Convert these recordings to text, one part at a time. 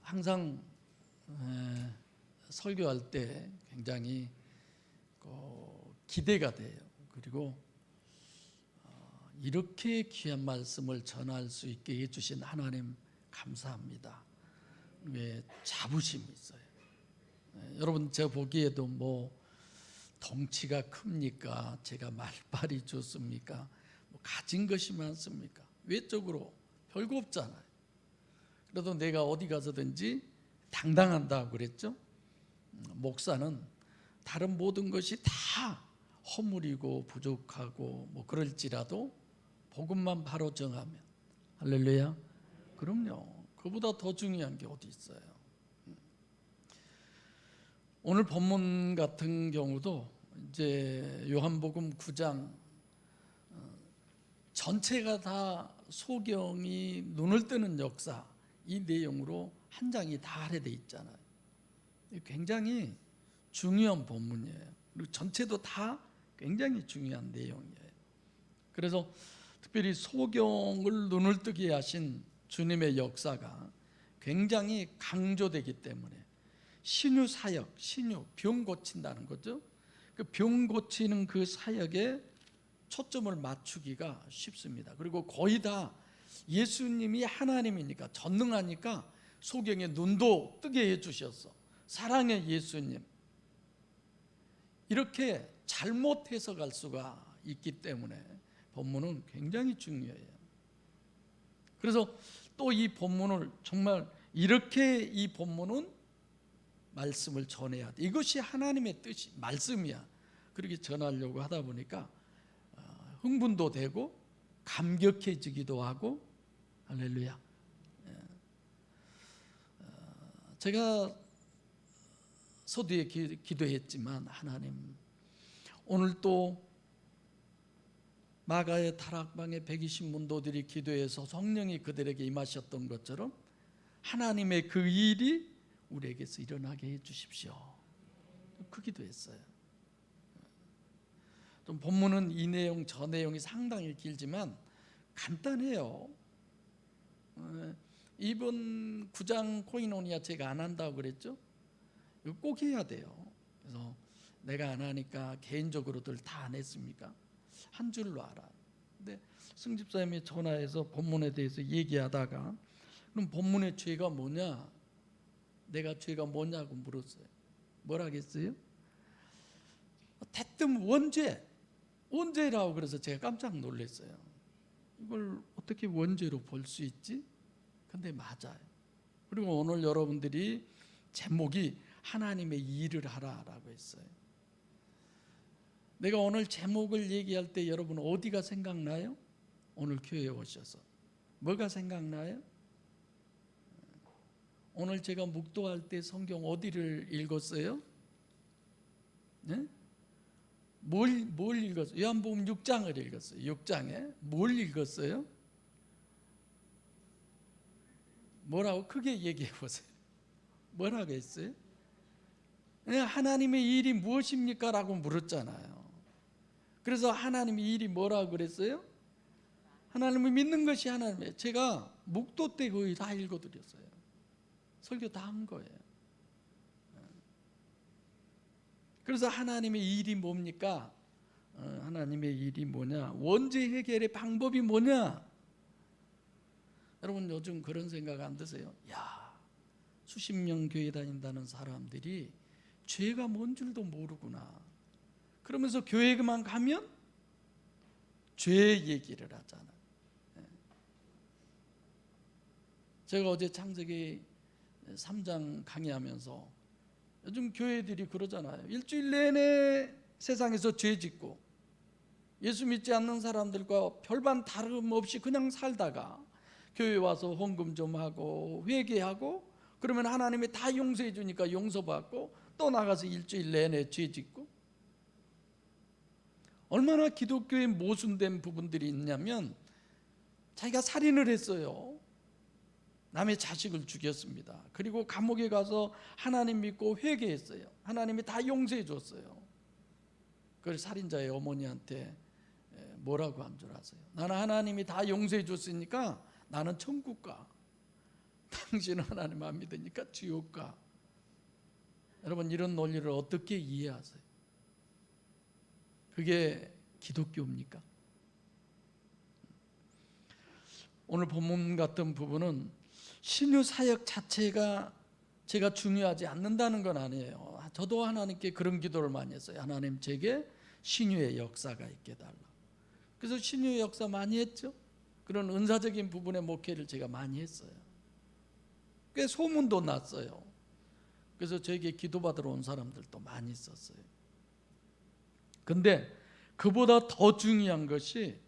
항상 설교할 때 굉장히 기대가 돼요. 그리고 이렇게 귀한 말씀을 전할 수 있게 해주신 하나님 감사합니다. 왜 자부심이 있어요. 여러분, 제가 보기에도 덩치가 큽니까? 제가 말빨이 좋습니까? 가진 것이 많습니까? 외적으로 별거 없잖아요. 그래도 내가 어디 가서든지 당당한다고 그랬죠. 목사는 다른 모든 것이 다 허물이고 부족하고 그럴지라도 복음만 바로 정하면, 할렐루야. 그럼요. 그보다 더 중요한 게 어디 있어요. 오늘 본문 같은 경우도 이제 요한복음 9장 전체가 다 소경이 눈을 뜨는 역사, 이 내용으로 한 장이 다 할애되어 있잖아요. 굉장히 중요한 본문이에요. 그리고 전체도 다 굉장히 중요한 내용이에요. 그래서 특별히 소경을 눈을 뜨게 하신 주님의 역사가 굉장히 강조되기 때문에 신유 사역, 병 고친다는 거죠. 그 병 고치는 그 사역에 초점을 맞추기가 쉽습니다. 그리고 거의 다 예수님이 하나님이니까, 전능하니까 소경의 눈도 뜨게 해주셨어. 사랑의 예수님, 이렇게 잘못 해석할 수가 있기 때문에 본문은 굉장히 중요해요. 그래서 또 이 본문을 정말 이렇게, 이 본문은 말씀을 전해야 돼. 이것이 하나님의 뜻이 말씀이야. 그렇게 전하려고 하다 보니까 흥분도 되고 감격해지기도 하고, 할렐루야. 제가 서두에 기도했지만, 하나님, 오늘 또 마가의 다락방에 120문도들이 기도해서 성령이 그들에게 임하셨던 것처럼 하나님의 그 일이 우리에게서 일어나게 해 주십시오. 그 기도했어요. 좀 본문은 이 내용 저 내용이 상당히 길지만 간단해요. 이번 9장 코이노니아 제가 안 한다고 그랬죠? 이거 꼭 해야 돼요. 그래서 내가 안 하니까 개인적으로들 다 안 했습니까? 한 줄로 알아. 근데 승집사님이 전화해서 본문에 대해서 얘기하다가, 그럼 본문의 죄가 뭐냐? 내가 죄가 뭐냐고 물었어요. 뭐라겠어요? 대뜸 원죄라고 그래서 제가 깜짝 놀랐어요. 이걸 어떻게 원죄로 볼 수 있지? 근데 맞아요. 그리고 오늘 여러분들이 제목이 하나님의 일을 하라라고 했어요. 내가 오늘 제목을 얘기할 때 여러분 어디가 생각나요? 오늘 교회에 오셔서 뭐가 생각나요? 오늘 제가 묵도할 때 성경 어디를 읽었어요? 네? 뭘 읽었어요? 요한복음 6장을 읽었어요. 6장에 뭘 읽었어요? 뭐라고 크게 얘기해 보세요. 뭐라고 했어요? 하나님의 일이 무엇입니까? 라고 물었잖아요. 그래서 하나님의 일이 뭐라고 그랬어요? 하나님을 믿는 것이 하나님이에요. 제가 묵도 때 거의 다 읽어드렸어요. 설교 다 한 거예요. 그래서 하나님의 일이 뭡니까? 하나님의 일이 뭐냐? 원죄 해결의 방법이 뭐냐? 여러분, 요즘 그런 생각 안 드세요? 야, 수십 명 교회 다닌다는 사람들이 죄가 뭔 줄도 모르구나. 그러면서 교회만 가면 죄 얘기를 하잖아. 제가 어제 창세기 3장 강의하면서 요즘 교회들이 그러잖아요. 일주일 내내 세상에서 죄 짓고 예수 믿지 않는 사람들과 별반 다름없이 그냥 살다가 교회 와서 헌금 좀 하고 회개하고 그러면 하나님이 다 용서해 주니까 용서받고 또 나가서 일주일 내내 죄 짓고. 얼마나 기독교에 모순된 부분들이 있냐면, 자기가 살인을 했어요. 남의 자식을 죽였습니다. 그리고 감옥에 가서 하나님 믿고 회개했어요. 하나님이 다 용서해 줬어요. 그걸 살인자의 어머니한테 뭐라고 한 줄 아세요? 나는 하나님이 다 용서해 줬으니까 나는 천국 가. 당신은 하나님 안 믿으니까 지옥 가. 여러분, 이런 논리를 어떻게 이해하세요? 그게 기독교입니까? 오늘 본문 같은 부분은 신유 사역 자체가 제가 중요하지 않는다는 건 아니에요. 저도 하나님께 그런 기도를 많이 했어요. 하나님, 제게 신유의 역사가 있게 달라. 그래서 신유의 역사 많이 했죠. 그런 은사적인 부분의 목회를 제가 많이 했어요. 꽤 소문도 났어요. 그래서 저에게 기도받으러 온 사람들도 많이 있었어요. 근데 그보다 더 중요한 것이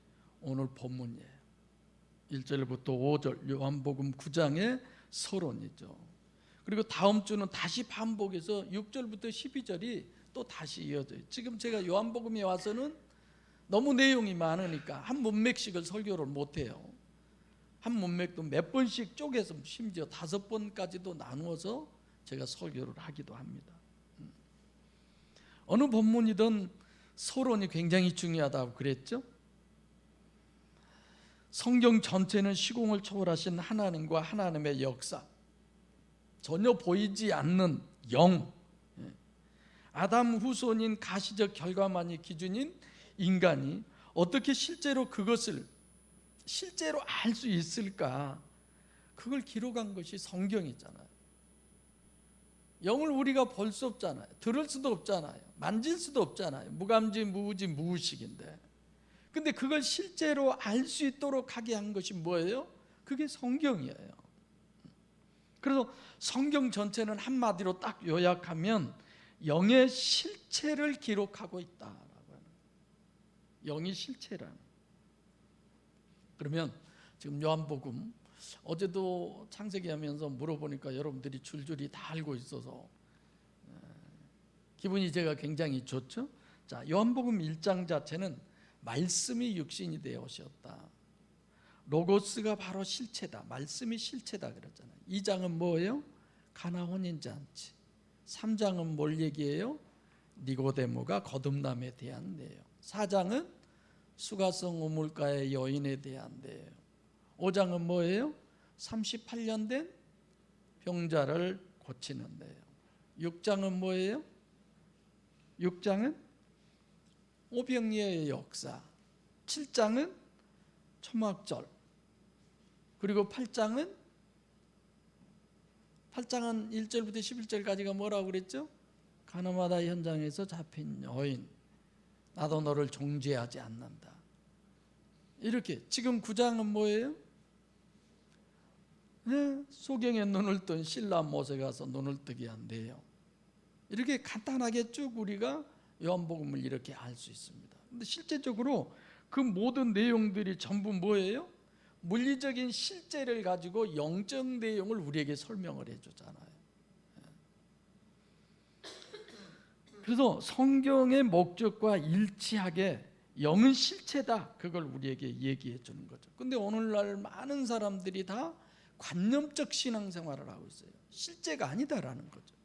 오늘 본문이에요. 1절부터 5절 요한복음 9장의 서론이죠. 그리고 다음 주는 다시 반복해서 6절부터 12절이 또 다시 이어져요. 지금 제가 요한복음에 와서는 너무 내용이 많으니까 한 문맥씩을 설교를 못해요. 한 문맥도 몇 번씩 쪼개서 심지어 5번까지도 나누어서 제가 설교를 하기도 합니다. 어느 본문이든 서론이 굉장히 중요하다고 그랬죠. 성경 전체는 시공을 초월하신 하나님과 하나님의 역사, 전혀 보이지 않는 영, 아담 후손인 가시적 결과만이 기준인 인간이 어떻게 실제로 그것을 실제로 알 수 있을까? 그걸 기록한 것이 성경이잖아요. 영을 우리가 볼 수 없잖아요. 들을 수도 없잖아요. 만질 수도 없잖아요. 무감지 무우지 무의식인데, 근데 그걸 실제로 알 수 있도록 하게 한 것이 뭐예요? 그게 성경이에요. 그래서 성경 전체는 한마디로 딱 요약하면 영의 실체를 기록하고 있다라고 하는, 영이 실체라는. 그러면 지금 요한복음, 어제도 창세기 하면서 물어보니까 여러분들이 줄줄이 다 알고 있어서 기분이 제가 굉장히 좋죠. 자, 요한복음 1장 자체는 말씀이 육신이 되어 오셨다. 로고스가 바로 실체다. 말씀이 실체다 그랬잖아요. 2장은 뭐예요? 가나 혼인잔치. 3장은 뭘 얘기해요? 니고데모가 거듭남에 대한 내용. 4장은 수가성 우물가의 여인에 대한 내용. 5장은 뭐예요? 38년 된 병자를 고치는 내용. 6장은 뭐예요? 6장은 오병이어의 역사. 7장은 초막절. 그리고 8장은 1절부터 11절까지가 뭐라고 그랬죠? 가나마다 현장에서 잡힌 여인, 나도 너를 정죄하지 않는다. 이렇게. 지금 9장은 뭐예요? 소경에 눈을 뜬 신라 못에 가서 눈을 뜨게 한 내용. 이렇게 간단하게 쭉 우리가 요한복음을 이렇게 알 수 있습니다. 근데 실제적으로 그 모든 내용들이 전부 뭐예요? 물리적인 실제를 가지고 영적 내용을 우리에게 설명을 해주잖아요. 그래서 성경의 목적과 일치하게 영은 실체다, 그걸 우리에게 얘기해 주는 거죠. 근데 오늘날 많은 사람들이 다 관념적 신앙생활을 하고 있어요. 실제가 아니다라는 거죠.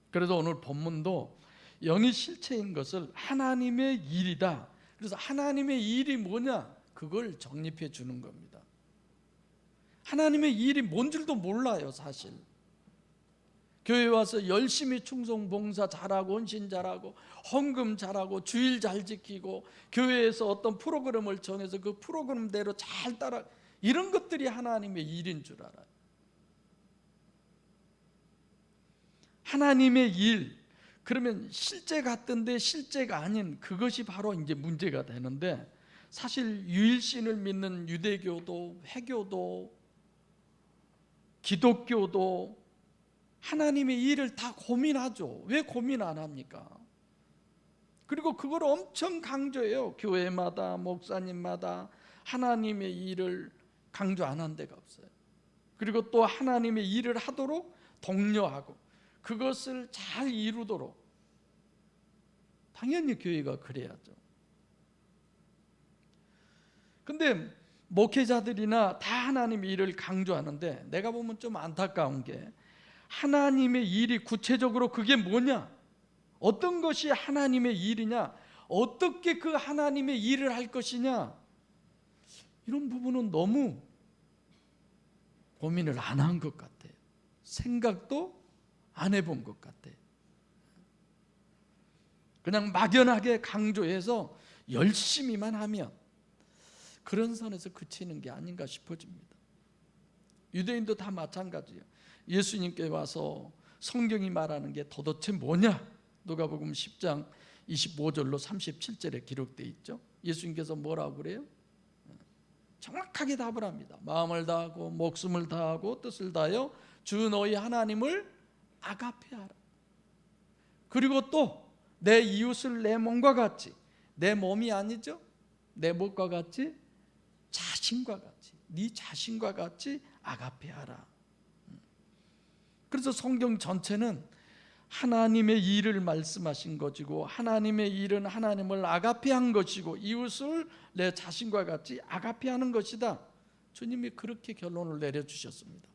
그래서 오늘 본문도 영이 실체인 것을 하나님의 일이다. 그래서 하나님의 일이 뭐냐? 그걸 정립해 주는 겁니다. 하나님의 일이 뭔 줄도 몰라요, 사실. 교회 와서 열심히 충성 봉사 잘하고 헌신 잘하고 헌금 잘하고 주일 잘 지키고 교회에서 어떤 프로그램을 정해서 그 프로그램대로 잘 따라, 이런 것들이 하나님의 일인 줄 알아요. 하나님의 일, 그러면 실제 같던데 실제가 아닌 그것이 바로 이제 문제가 되는데, 사실 유일신을 믿는 유대교도 회교도 기독교도 하나님의 일을 다 고민하죠. 왜 고민 안 합니까? 그리고 그걸 엄청 강조해요. 교회마다 목사님마다 하나님의 일을 강조 안 한 데가 없어요. 그리고 또 하나님의 일을 하도록 독려하고 그것을 잘 이루도록, 당연히 교회가 그래야죠. 근데 목회자들이나 다 하나님의 일을 강조하는데, 내가 보면 좀 안타까운 게 하나님의 일이 구체적으로 그게 뭐냐? 어떤 것이 하나님의 일이냐? 어떻게 그 하나님의 일을 할 것이냐? 이런 부분은 너무 고민을 안 한 것 같아요. 생각도 안 해본 것 같아요. 그냥 막연하게 강조해서 열심히만 하면 그런 선에서 그치는 게 아닌가 싶어집니다. 유대인도 다 마찬가지예요. 예수님께 와서 성경이 말하는 게 도대체 뭐냐? 누가복음 10장 25절로 37절에 기록되어 있죠. 예수님께서 뭐라고 그래요? 정확하게 답을 합니다. 마음을 다하고 목숨을 다하고 뜻을 다하여 주 너희 하나님을 아가페하라. 그리고 또 내 이웃을 내 몸과 같이, 내 몸이 아니죠? 내 몸과 같이, 자신과 같이, 네 자신과 같이 아가페하라. 그래서 성경 전체는 하나님의 일을 말씀하신 것이고, 하나님의 일은 하나님을 아가페한 것이고, 이웃을 내 자신과 같이 아가페하는 것이다. 주님이 그렇게 결론을 내려주셨습니다.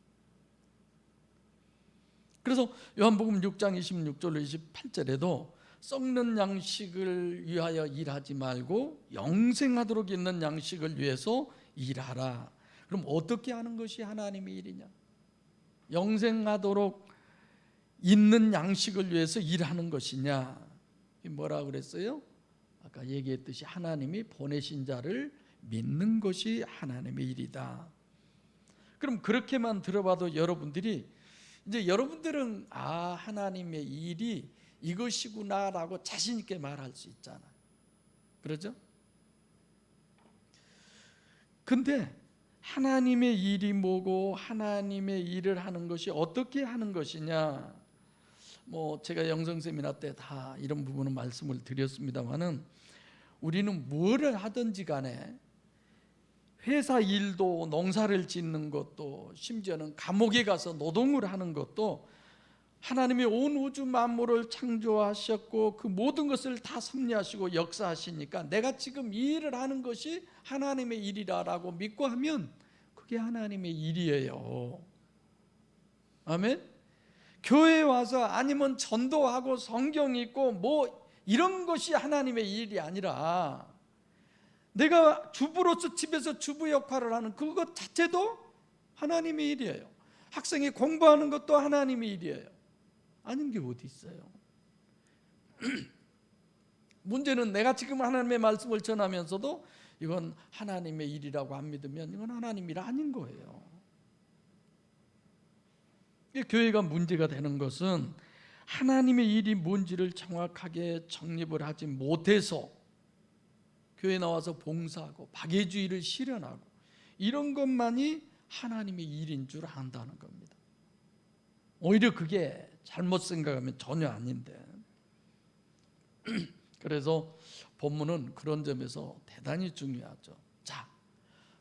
그래서 요한복음 6장 26절로 28절에도 썩는 양식을 위하여 일하지 말고 영생하도록 있는 양식을 위해서 일하라. 그럼 어떻게 하는 것이 하나님의 일이냐? 영생하도록 있는 양식을 위해서 일하는 것이냐? 뭐라고 그랬어요? 아까 얘기했듯이 하나님이 보내신 자를 믿는 것이 하나님의 일이다. 그럼 그렇게만 들어봐도 여러분들이 이제 여러분들은 하나님의 일이 이것이구나라고 자신 있게 말할 수 있잖아요. 그러죠? 근데 하나님의 일이 뭐고 하나님의 일을 하는 것이 어떻게 하는 것이냐? 제가 영성 세미나 때 다 이런 부분은 말씀을 드렸습니다만은 우리는 뭐를 하든지 간에 회사 일도 농사를 짓는 것도 심지어는 감옥에 가서 노동을 하는 것도 하나님이 온 우주 만물을 창조하셨고 그 모든 것을 다 섭리하시고 역사하시니까 내가 지금 이 일을 하는 것이 하나님의 일이라고 믿고 하면 그게 하나님의 일이에요. 아멘. 교회에 와서 아니면 전도하고 성경 읽고 이런 것이 하나님의 일이 아니라 내가 주부로서 집에서 주부 역할을 하는 그것 자체도 하나님의 일이에요. 학생이 공부하는 것도 하나님의 일이에요. 아닌 게 어디 있어요? 문제는 내가 지금 하나님의 말씀을 전하면서도 이건 하나님의 일이라고 안 믿으면 이건 하나님 일 아닌 거예요. 교회가 문제가 되는 것은 하나님의 일이 뭔지를 정확하게 정립을 하지 못해서 교회 나와서 봉사하고 박애주의를 실현하고 이런 것만이 하나님의 일인 줄 안다는 겁니다. 오히려 그게 잘못 생각하면 전혀 아닌데 그래서 본문은 그런 점에서 대단히 중요하죠. 자,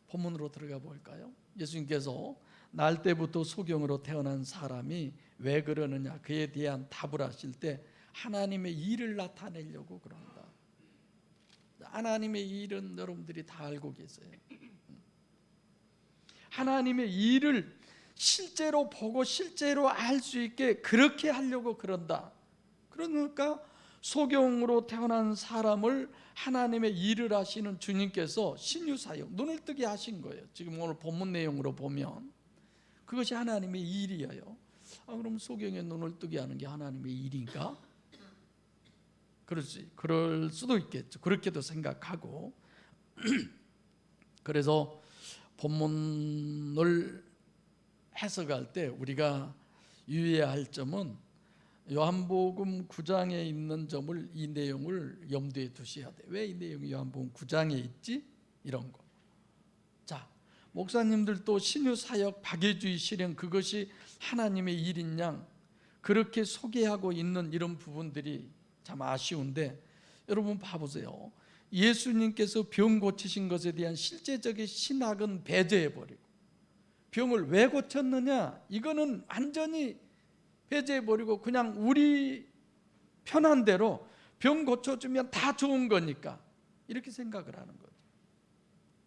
본문으로 들어가 볼까요? 예수님께서 날 때부터 소경으로 태어난 사람이 왜 그러느냐 그에 대한 답을 하실 때 하나님의 일을 나타내려고 그런다. 하나님의 일은 여러분들이 다 알고 계세요. 하나님의 일을 실제로 보고 실제로 알 수 있게 그렇게 하려고 그런다. 그러니까 소경으로 태어난 사람을 하나님의 일을 하시는 주님께서 신유사역 눈을 뜨게 하신 거예요. 지금 오늘 본문 내용으로 보면 그것이 하나님의 일이에요. 그럼 소경의 눈을 뜨게 하는 게 하나님의 일인가? 그렇지, 그럴 수도 있겠죠. 그렇게도 생각하고 그래서 본문을 해석할 때 우리가 유의해야 할 점은 요한복음 9장에 있는 점을 이 내용을 염두에 두셔야 돼. 왜 이 내용이 요한복음 9장에 있지? 이런 거. 자, 목사님들도 신유사역 박애주의 실현 그것이 하나님의 일인 양 그렇게 소개하고 있는 이런 부분들이 참 아쉬운데 여러분 봐보세요. 예수님께서 병 고치신 것에 대한 실제적인 신학은 배제해버리고 병을 왜 고쳤느냐 이거는 완전히 배제해버리고 그냥 우리 편한 대로 병 고쳐주면 다 좋은 거니까 이렇게 생각을 하는 거죠.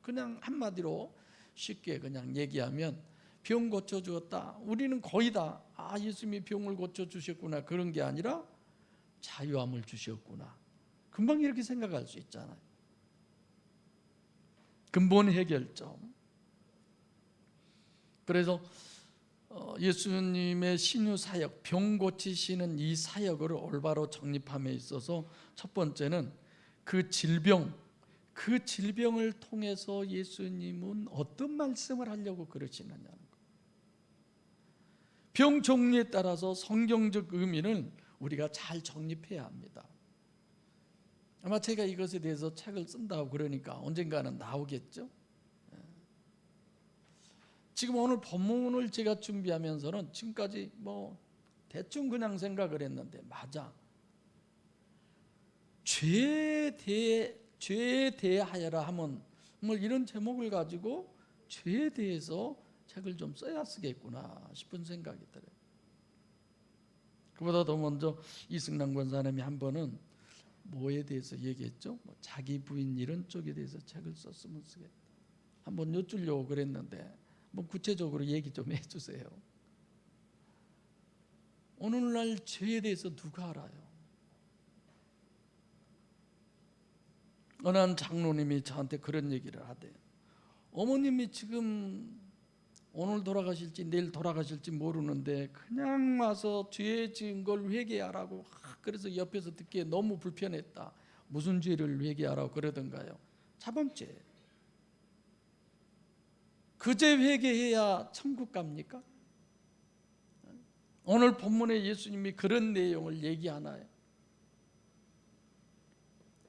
그냥 한마디로 쉽게 그냥 얘기하면 병 고쳐주었다. 우리는 거의 다 예수님이 병을 고쳐주셨구나 그런 게 아니라 자유함을 주셨구나. 금방 이렇게 생각할 수 있잖아요. 근본 해결점. 그래서 예수님의 신유 사역, 병 고치시는 이 사역을 올바로 정립함에 있어서 첫 번째는 그 질병을 통해서 예수님은 어떤 말씀을 하려고 그러시느냐는 것. 병 종류에 따라서 성경적 의미는 우리가 잘 정립해야 합니다. 아마 제가 이것에 대해서 책을 쓴다고 그러니까 언젠가는 나오겠죠. 지금 오늘 본문을 제가 준비하면서는 지금까지 대충 그냥 생각을 했는데, 맞아, 죄에 대하여라 하면 이런 제목을 가지고 죄에 대해서 책을 좀 써야 쓰겠구나 싶은 생각이 들어요. 그보다 더 먼저 이승남 권사님이 한 번은 뭐에 대해서 얘기했죠? 자기 부인 이런 쪽에 대해서 책을 썼으면 쓰겠다. 한번 여쭈려고 그랬는데 구체적으로 얘기 좀 해주세요. 오늘날 죄에 대해서 누가 알아요? 어느 한 장로님이 저한테 그런 얘기를 하대요. 어머님이 지금 오늘 돌아가실지 내일 돌아가실지 모르는데 그냥 와서 죄 지은 걸 회개하라고, 그래서 옆에서 듣기에 너무 불편했다. 무슨 죄를 회개하라고 그러던가요? 자범죄. 그 죄 회개해야 천국 갑니까? 오늘 본문에 예수님이 그런 내용을 얘기하나요?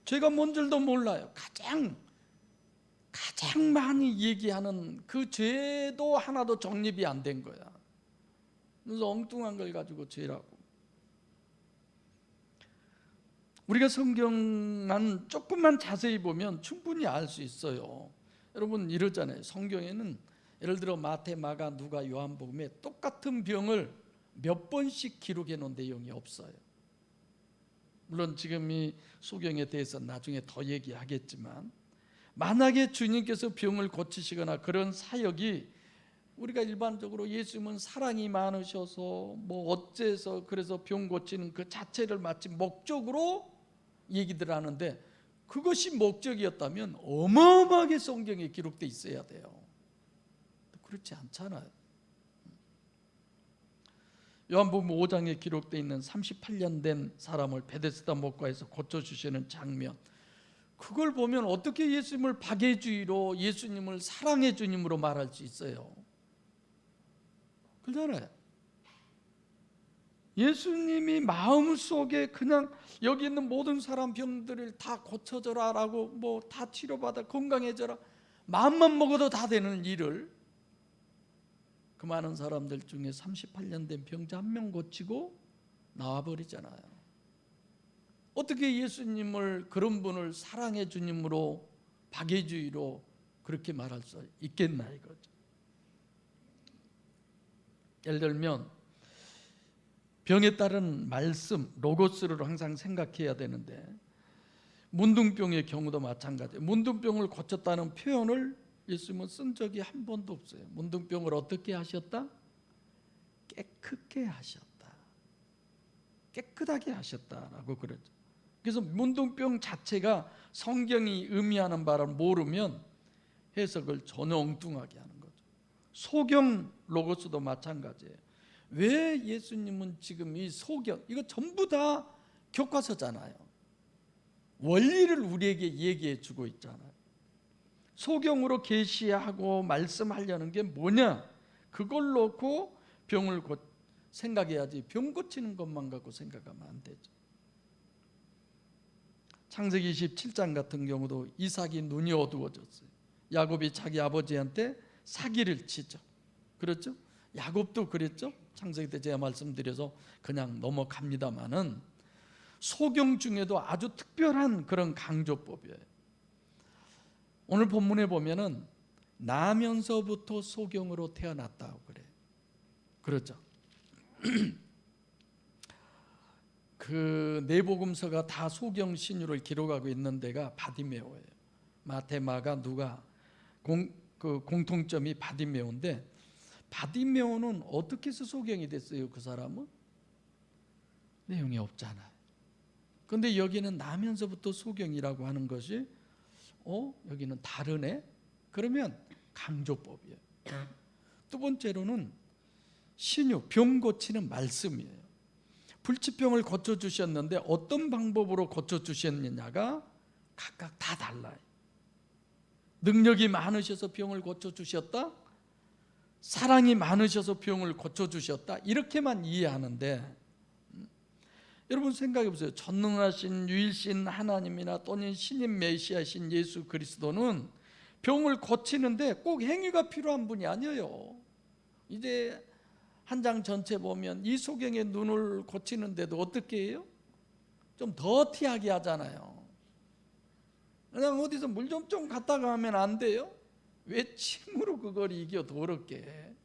제가 뭔 줄도 몰라요. 가장 많이 얘기하는 그 죄도 하나도 정립이 안 된 거야. 그래서 엉뚱한 걸 가지고 죄라고. 우리가 성경만 조금만 자세히 보면 충분히 알 수 있어요. 여러분 이러잖아요. 성경에는 예를 들어 마태, 마가, 누가, 요한복음에 똑같은 병을 몇 번씩 기록해 놓은 내용이 없어요. 물론 지금 이 소경에 대해서 나중에 더 얘기하겠지만, 만약에 주님께서 병을 고치시거나 그런 사역이, 우리가 일반적으로 예수님은 사랑이 많으셔서 어째서 그래서 병 고치는 그 자체를 마치 목적으로 얘기들 하는데, 그것이 목적이었다면 어마어마하게 성경에 기록돼 있어야 돼요. 그렇지 않잖아요. 요한복음 5장에 기록되어 있는 38년 된 사람을 베데스다 목가에서 고쳐주시는 장면, 그걸 보면 어떻게 예수님을 박해주의로, 예수님을 사랑의 주님으로 말할 수 있어요? 그렇잖아요. 예수님이 마음속에 그냥 여기 있는 모든 사람 병들을 다 고쳐줘라 라고 다 치료받아 건강해져라, 마음만 먹어도 다 되는 일을 그 많은 사람들 중에 38년 된 병자 한 명 고치고 나와버리잖아요. 어떻게 예수님을, 그런 분을 사랑의 주님으로, 박해주의로 그렇게 말할 수 있겠나 이거죠. 예를 들면 병에 따른 말씀, 로고스를 항상 생각해야 되는데, 문둥병의 경우도 마찬가지예요. 문둥병을 고쳤다는 표현을 예수님은 쓴 적이 한 번도 없어요. 문둥병을 어떻게 하셨다? 깨끗게 하셨다. 깨끗하게 하셨다라고 그러죠. 그래서 문둥병 자체가 성경이 의미하는 바를 모르면 해석을 전혀 엉뚱하게 하는 거죠. 소경 로고스도 마찬가지예요. 왜 예수님은 지금 이 소경, 이거 전부 다 교과서잖아요. 원리를 우리에게 얘기해 주고 있잖아요. 소경으로 계시하고 말씀하려는 게 뭐냐? 그걸 놓고 병을 생각해야지, 병 고치는 것만 갖고 생각하면 안 되죠. 창세기 27장 같은 경우도 이삭이 눈이 어두워졌어요. 야곱이 자기 아버지한테 사기를 치죠. 그렇죠? 야곱도 그랬죠. 창세기 때 제가 말씀드려서 그냥 넘어갑니다마는, 소경 중에도 아주 특별한 그런 강조법이에요. 오늘 본문에 보면은 나면서부터 소경으로 태어났다고 그래요. 그렇죠? 그 네복음서가 다 소경 신유를 기록하고 있는 데가 바디메오예요. 마태, 마가, 누가 공통점이 바디메오인데, 바디메오는 어떻게 해서 소경이 됐어요? 그 사람은 내용이 없잖아요. 그런데 여기는 나면서부터 소경이라고 하는 것이 여기는 다르네? 그러면 강조법이에요. 두 번째로는 신유, 병 고치는 말씀이에요. 불치병을 고쳐주셨는데 어떤 방법으로 고쳐주셨느냐가 각각 다 달라요. 능력이 많으셔서 병을 고쳐주셨다, 사랑이 많으셔서 병을 고쳐주셨다, 이렇게만 이해하는데, 여러분 생각해 보세요. 전능하신 유일신 하나님이나 또는 신인 메시아신 예수 그리스도는 병을 고치는데 꼭 행위가 필요한 분이 아니에요. 이제 한 장 전체 보면 이 소경의 눈을 고치는데도 어떻게 해요? 좀 더티하게 하잖아요. 그냥 어디서 물 좀 갖다가 하면 안 돼요? 왜 침으로 그걸 이겨 더럽게?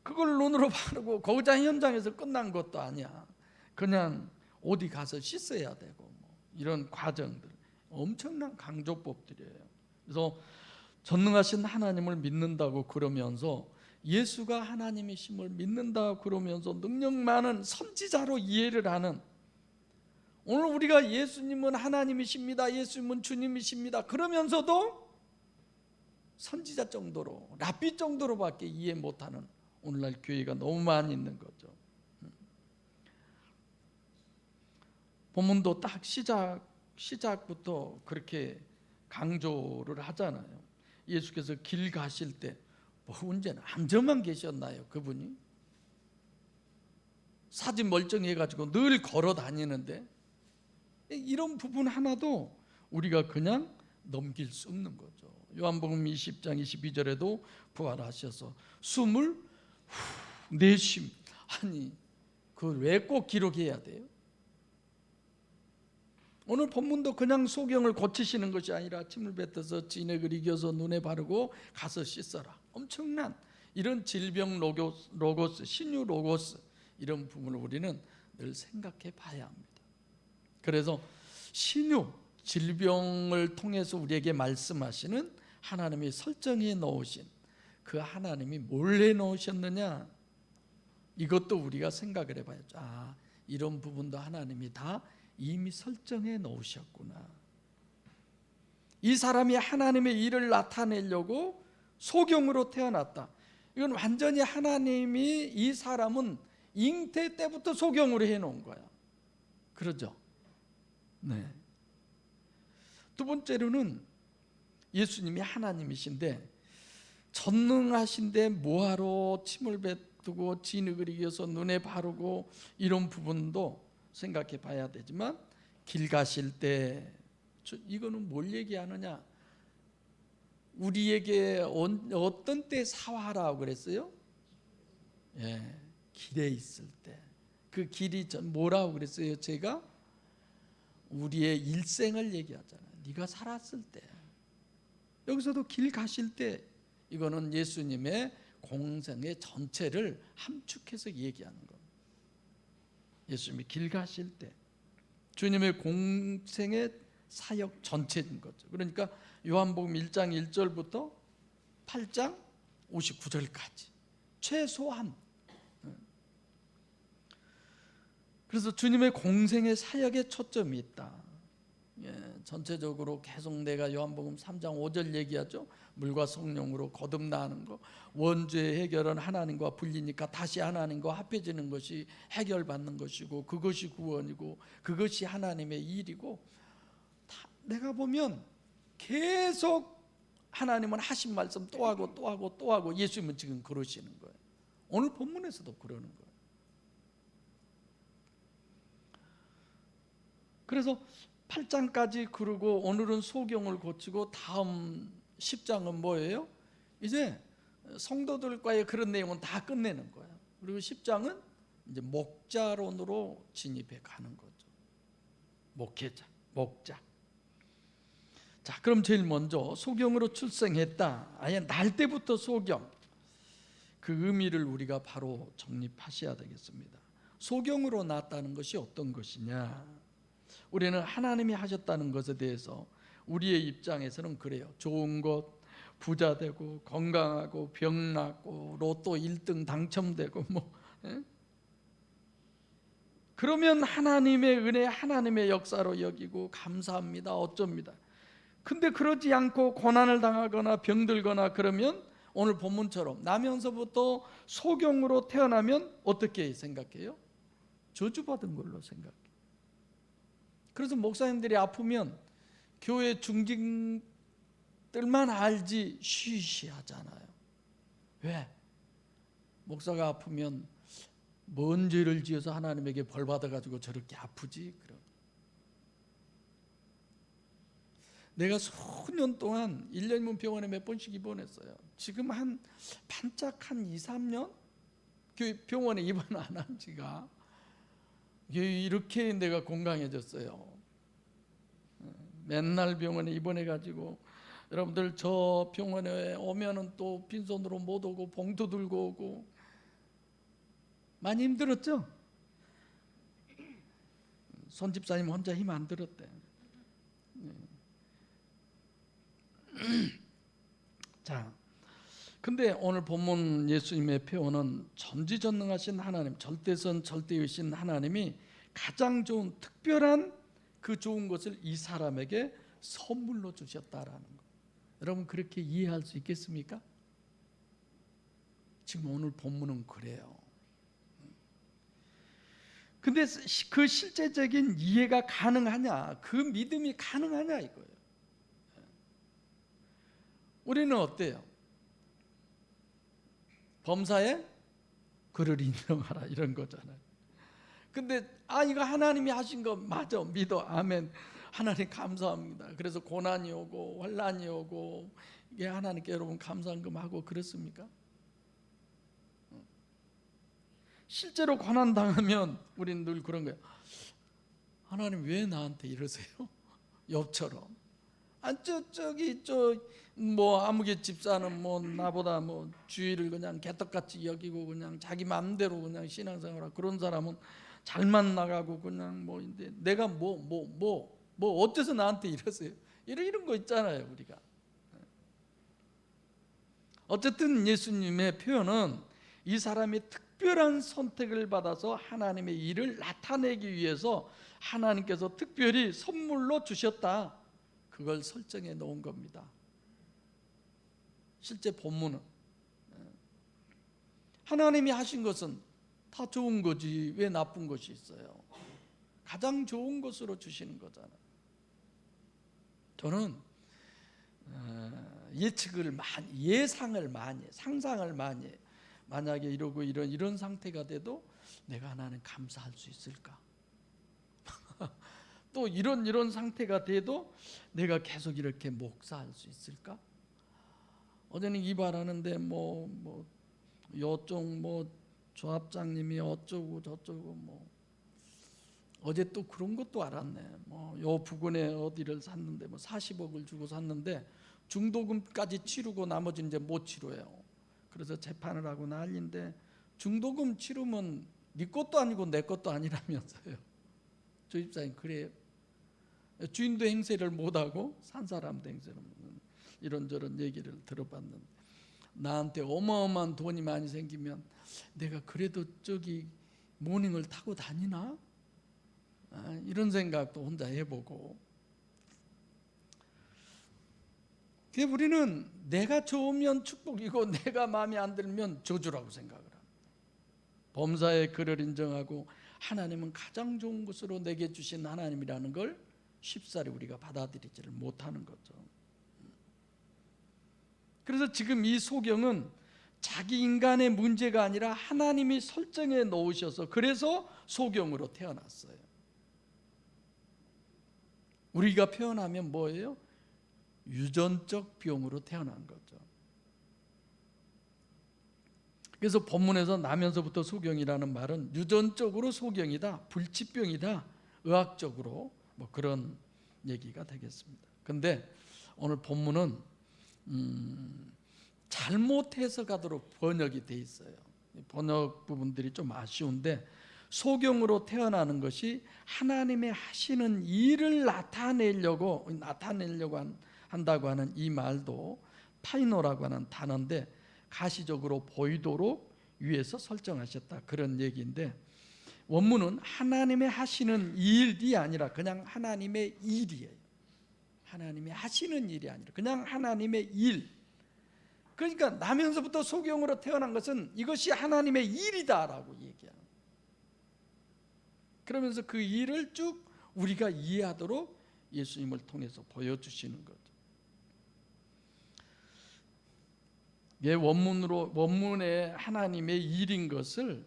그걸 눈으로 바르고 거기자 현장에서 끝난 것도 아니야. 그냥 어디 가서 씻어야 되고 뭐 이런 과정들, 엄청난 강조법들이에요. 그래서 전능하신 하나님을 믿는다고 그러면서, 예수가 하나님이심을 믿는다 그러면서 능력 많은 선지자로 이해를 하는, 오늘 우리가 예수님은 하나님이십니다, 예수님은 주님이십니다 그러면서도 선지자 정도로, 랍비 정도로밖에 이해 못하는 오늘날 교회가 너무 많이 있는 거죠. 본문도 딱 시작부터 그렇게 강조를 하잖아요. 예수께서 길 가실 때 뭐 언제나 앉아만 계셨나요? 그분이 사지 멀쩡해가지고 늘 걸어 다니는데, 이런 부분 하나도 우리가 그냥 넘길 수 없는 거죠. 요한복음 20장 22절에도 부활하셔서 숨을 후 내쉽, 아니 그걸 왜 꼭 기록해야 돼요? 오늘 본문도 그냥 소경을 고치시는 것이 아니라 침을 뱉어서 진액을 이겨서 눈에 바르고 가서 씻어라, 엄청난 이런 질병 로고스, 신유 로고스, 이런 부분을 우리는 늘 생각해 봐야 합니다. 그래서 신유, 질병을 통해서 우리에게 말씀하시는 하나님이 설정해 놓으신 그 하나님이 뭘 해놓으셨느냐, 이것도 우리가 생각을 해봐야죠. 아, 이런 부분도 하나님이 다 이미 설정해 놓으셨구나. 이 사람이 하나님의 일을 나타내려고 소경으로 태어났다. 이건 완전히 하나님이 이 사람은 잉태 때부터 소경으로 해놓은 거야. 그러죠? 네. 두 번째로는 예수님이 하나님이신데 전능하신데 뭐하러 침을 뱉고 진흙을 이겨서 눈에 바르고, 이런 부분도 생각해 봐야 되지만, 길 가실 때 이거는 뭘 얘기하느냐, 우리에게 어떤 때 사화하라고 그랬어요? 예, 길에 있을 때. 그 길이 뭐라고 그랬어요? 제가 우리의 일생을 얘기하잖아요. 네가 살았을 때. 여기서도 길 가실 때, 이거는 예수님의 공생의 전체를 함축해서 얘기하는 겁니다. 예수님이 길 가실 때 주님의 공생의 사역 전체인 거죠. 그러니까 요한복음 1장 1절부터 8장 59절까지 최소한. 그래서 주님의 공생의 사역에 초점이 있다. 전체적으로 계속 내가 요한복음 3장 5절 얘기하죠. 물과 성령으로 거듭나는 거, 원죄의 해결은 하나님과 분리니까 다시 하나님과 합해지는 것이 해결받는 것이고, 그것이 구원이고, 그것이 하나님의 일이고, 내가 보면 계속 하나님은 하신 말씀 또 하고 또 하고 또 하고, 예수님은 지금 그러시는 거예요. 오늘 본문에서도 그러는 거예요. 그래서 8장까지 그러고 오늘은 소경을 고치고, 다음 10장은 뭐예요? 이제 성도들과의 그런 내용은 다 끝내는 거예요. 그리고 10장은 이제 목자론으로 진입해 가는 거죠. 목회자, 목자. 자, 그럼 제일 먼저 소경으로 출생했다. 아예 날 때부터 소경. 그 의미를 우리가 바로 정립하셔야 되겠습니다. 소경으로 낳았다는 것이 어떤 것이냐? 우리는 하나님이 하셨다는 것에 대해서 우리의 입장에서는 그래요. 좋은 것, 부자 되고 건강하고 병 낫고 로또 1등 당첨되고 뭐. 그러면 하나님의 은혜, 하나님의 역사로 여기고 감사합니다, 어쩝니다. 근데 그러지 않고 고난을 당하거나 병들거나 그러면 오늘 본문처럼 나면서부터 소경으로 태어나면 어떻게 생각해요? 저주받은 걸로 생각해요. 그래서 목사님들이 아프면 교회 중직들만 알지 쉬쉬하잖아요. 왜? 목사가 아프면 뭔 죄를 지어서 하나님에게 벌 받아가지고 저렇게 아프지? 그럼 내가 수년 동안 1년이면 병원에 몇 번씩 입원했어요. 지금 한 반짝 한 2, 3년 병원에 입원 안 한 지가 이렇게 내가 건강해졌어요. 맨날 병원에 입원해가지고 여러분들 저 병원에 오면은 또 빈손으로 못 오고 봉투 들고 오고 많이 힘들었죠? 손 집사님 혼자 힘 안 들었대. 자, 근데 오늘 본문 예수님의 표현은 전지전능하신 하나님, 절대선 절대이신 하나님이 가장 좋은 특별한 그 좋은 것을 이 사람에게 선물로 주셨다라는 거. 여러분 그렇게 이해할 수 있겠습니까? 지금 오늘 본문은 그래요. 근데 그 실제적인 이해가 가능하냐, 그 믿음이 가능하냐 이거예요. 우리는 어때요? 범사에 그를 인정하라 이런 거잖아요. 근데 이거 하나님이 하신 거 맞아, 믿어, 아멘, 하나님 감사합니다. 그래서 고난이 오고 환난이 오고 이게 하나님께 여러분 감사한금 하고 그렇습니까? 실제로 고난 당하면 우리는 늘 그런 거예요. 하나님 왜 나한테 이러세요? 욥처럼. 저기 뭐 아무개 집사는 뭐 나보다 뭐 주의를 그냥 개떡같이 여기고 그냥 자기 마음대로 그냥 신앙생활하고 그런 사람은 잘만 나가고 그냥 뭐 인데 내가 뭐 어째서 나한테 이러세요? 이런 거 있잖아요 우리가. 어쨌든 예수님의 표현은 이 사람이 특별한 선택을 받아서 하나님의 일을 나타내기 위해서 하나님께서 특별히 선물로 주셨다, 그걸 설정해 놓은 겁니다. 실제 본문은 하나님이 하신 것은 다 좋은 거지 왜 나쁜 것이 있어요? 가장 좋은 것으로 주시는 거잖아요. 저는 예측을 많이, 예상을 많이, 상상을 많이 해요. 만약에 이러고 이런 상태가 돼도 내가 하나님 감사할 수 있을까? 또 이런 상태가 돼도 내가 계속 이렇게 목사할 수 있을까? 어제는 이발하는데 요쪽 조합장님이 어쩌고 저쩌고 어제 또 그런 것도 알았네. 요 부근에 어디를 샀는데 40억을 주고 샀는데 중도금까지 치르고 나머지는 이제 못 치러요. 그래서 재판을 하고 난리인데 중도금 치르면 네 것도 아니고 내 것도 아니라면서요. 저 집사님 그래요. 주인도 행세를 못하고 산 사람도 행세를 못하는 이런저런 얘기를 들어봤는데 나한테 어마어마한 돈이 많이 생기면 내가 그래도 저기 모닝을 타고 다니나? 이런 생각도 혼자 해보고. 우리는 내가 좋으면 축복이고 내가 마음에 안 들면 저주라고 생각을 합니다. 범사의 그를 인정하고 하나님은 가장 좋은 것으로 내게 주신 하나님이라는 걸 쉽사리 우리가 받아들이지를 못하는 거죠. 그래서 지금 이 소경은 자기 인간의 문제가 아니라 하나님이 설정해 놓으셔서 그래서 소경으로 태어났어요. 우리가 표현하면 뭐예요? 유전적 병으로 태어난 거죠. 그래서 본문에서 나면서부터 소경이라는 말은 유전적으로 소경이다, 불치병이다, 의학적으로 그런 얘기가 되겠습니다. 근데 오늘 본문은 잘못 해석하도록 번역이 돼 있어요. 번역 부분들이 좀 아쉬운데 소경으로 태어나는 것이 하나님의 하시는 일을 나타내려고 한다고 하는 이 말도 파이노라고 하는 단어인데 가시적으로 보이도록 위해서 설정하셨다, 그런 얘기인데 원문은 하나님의 하시는 일이 아니라 그냥 하나님의 일이에요. 하나님이 하시는 일이 아니라 그냥 하나님의 일. 그러니까 나면서부터 소경으로 태어난 것은 이것이 하나님의 일이다라고 얘기하는. 그러면서 그 일을 쭉 우리가 이해하도록 예수님을 통해서 보여주시는 거죠. 원문에 하나님의 일인 것을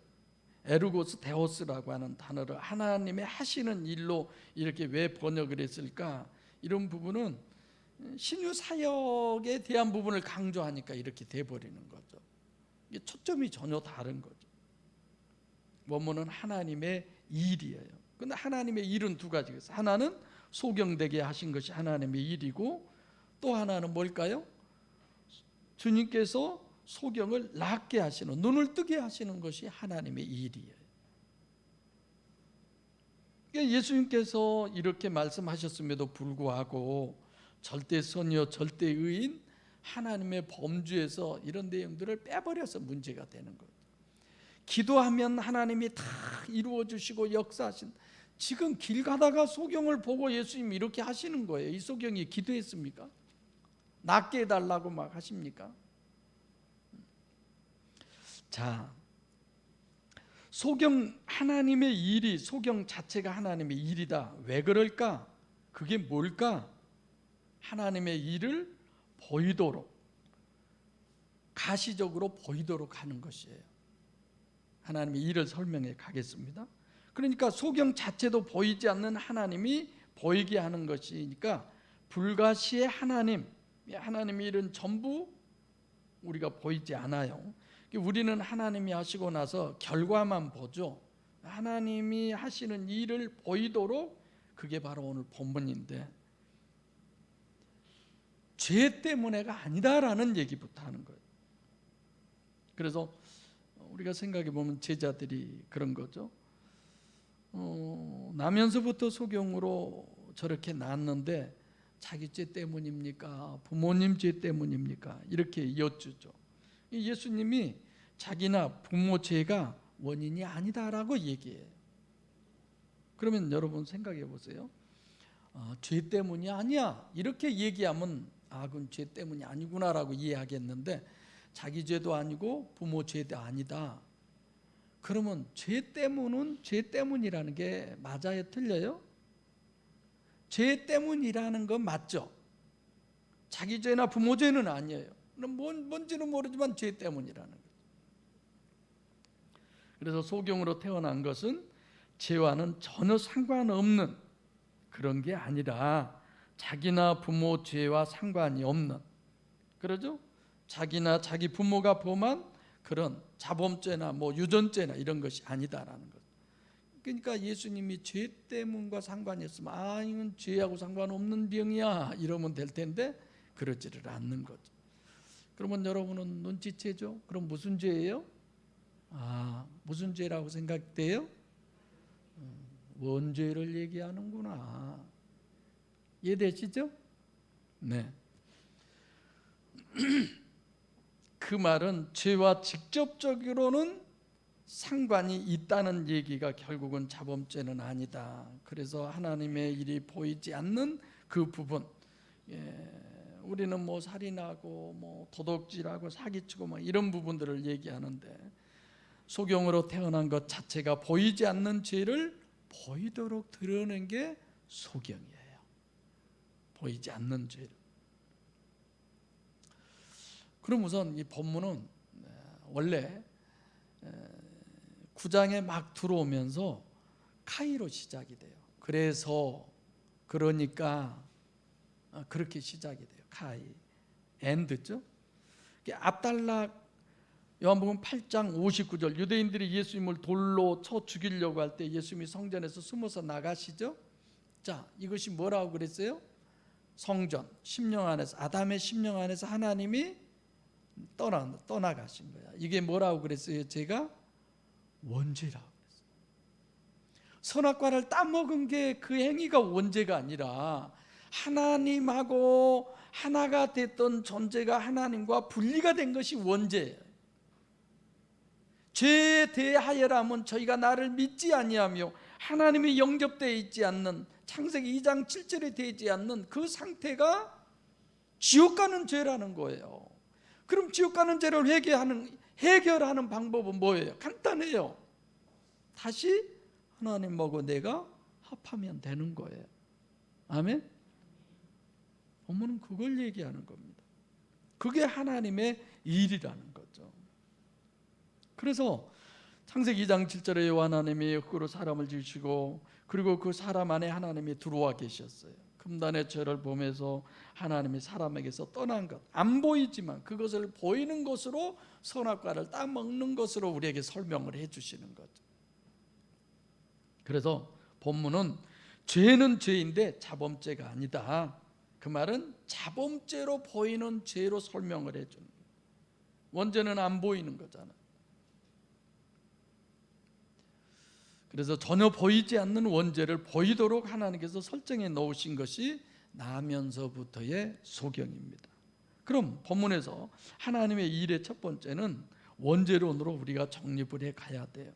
에르고스 데오스라고 하는 단어를 하나님의 하시는 일로 이렇게 왜 번역을 했을까? 이런 부분은 신유 사역에 대한 부분을 강조하니까 이렇게 돼버리는 거죠. 이게 초점이 전혀 다른 거죠. 원문은 하나님의 일이에요. 근데 하나님의 일은 두 가지가 있어요. 하나는 소경되게 하신 것이 하나님의 일이고, 또 하나는 뭘까요? 주님께서 소경을 낫게 하시는, 눈을 뜨게 하시는 것이 하나님의 일이에요. 예수님께서 이렇게 말씀하셨음에도 불구하고 절대 선이요 절대 의인, 하나님의 범주에서 이런 내용들을 빼버려서 문제가 되는 거예요. 기도하면 하나님이 다 이루어 주시고 역사하신, 지금 길 가다가 소경을 보고 예수님이 이렇게 하시는 거예요. 이 소경이 기도했습니까? 낫게 해달라고 막 하십니까? 자, 소경, 하나님의 일이, 소경 자체가 하나님의 일이다. 왜 그럴까? 그게 뭘까? 하나님의 일을 보이도록, 가시적으로 보이도록 하는 것이에요. 하나님의 일을 설명해 가겠습니다. 그러니까 소경 자체도 보이지 않는 하나님이 보이게 하는 것이니까 불가시의 하나님, 하나님의 일은 전부 우리가 보이지 않아요. 우리는 하나님이 하시고 나서 결과만 보죠. 하나님이 하시는 일을 보이도록, 그게 바로 오늘 본문인데, 죄 때문에가 아니다라는 얘기부터 하는 거예요. 그래서 우리가 생각해 보면 제자들이 그런 거죠. 나면서부터 소경으로 저렇게 낳았는데 자기 죄 때문입니까? 부모님 죄 때문입니까? 이렇게 여쭈죠. 예수님이 자기나 부모 죄가 원인이 아니다라고 얘기해요. 그러면 여러분 생각해 보세요. 죄 때문이 아니야, 이렇게 얘기하면 그건 죄 때문이 아니구나라고 이해하겠는데, 자기 죄도 아니고 부모 죄도 아니다. 그러면 죄 때문은 죄 때문이라는 게 맞아요, 틀려요? 죄 때문이라는 건 맞죠? 자기 죄나 부모 죄는 아니에요. 뭔지는 모르지만 죄 때문이라는 거죠. 그래서 소경으로 태어난 것은 죄와는 전혀 상관없는 그런 게 아니라 자기나 부모 죄와 상관이 없는, 그러죠? 자기나 자기 부모가 범한 그런 자범죄나 유전죄나 이런 것이 아니다라는 것. 그러니까 예수님이 죄 때문과 상관이 있으면 이건 죄하고 상관없는 병이야 이러면 될 텐데 그러지를 않는 거죠. 그러면 여러분은 눈치채죠? 그럼 무슨 죄예요? 무슨 죄라고 생각돼요? 원죄를 얘기하는구나. 이해되시죠? 네. 그 말은 죄와 직접적으로는 상관이 있다는 얘기가 결국은 자범죄는 아니다. 그래서 하나님의 일이 보이지 않는 그 부분, 우리는 살인하고 도둑질하고 사기치고 이런 부분들을 얘기하는데, 소경으로 태어난 것 자체가 보이지 않는 죄를 보이도록 드러낸 게 소경이에요. 보이지 않는 죄를. 그럼 우선 이 본문은 원래 9장에 막 들어오면서 카이로 시작이 돼요. 그러니까 그렇게 시작이 돼요. 카이, 엔드죠. 압달락, 요한복음 8장 59절, 유대인들이 예수님을 돌로 쳐 죽이려고 할 때 예수님이 성전에서 숨어서 나가시죠. 자, 이것이 뭐라고 그랬어요? 성전, 심령 안에서, 아담의 심령 안에서 하나님이 떠나가신 거야. 이게 뭐라고 그랬어요? 제가 원죄라고 그랬어요. 선악과를 따먹은 게 그 행위가 원죄가 아니라 하나님하고 하나가 됐던 존재가 하나님과 분리가 된 것이 원죄예요. 죄에 대하여라면 저희가 나를 믿지 아니하며 하나님이 영접되어 있지 않는 창세기 2장 7절에 되지 않는 그 상태가 지옥 가는 죄라는 거예요. 그럼 지옥 가는 죄를 해결하는 방법은 뭐예요? 간단해요. 다시 하나님하고 내가 합하면 되는 거예요. 아멘? 본문은 그걸 얘기하는 겁니다. 그게 하나님의 일이라는 거죠. 그래서 창세기 2장 7절에 여호와 하나님이 흙으로 사람을 지으시고 그리고 그 사람 안에 하나님이 들어와 계셨어요. 금단의 죄를 보면서 하나님이 사람에게서 떠난 것, 안 보이지만 그것을 보이는 것으로 선악과를 따먹는 것으로 우리에게 설명을 해주시는 거죠. 그래서 본문은 죄는 죄인데 자범죄가 아니다. 그 말은 자범죄로 보이는 죄로 설명을 해주는 거예요. 원죄는 안 보이는 거잖아요. 그래서 전혀 보이지 않는 원죄를 보이도록 하나님께서 설정해 놓으신 것이 나면서부터의 소경입니다. 그럼 본문에서 하나님의 일의 첫 번째는 원죄론으로 우리가 정립을 해 가야 돼요.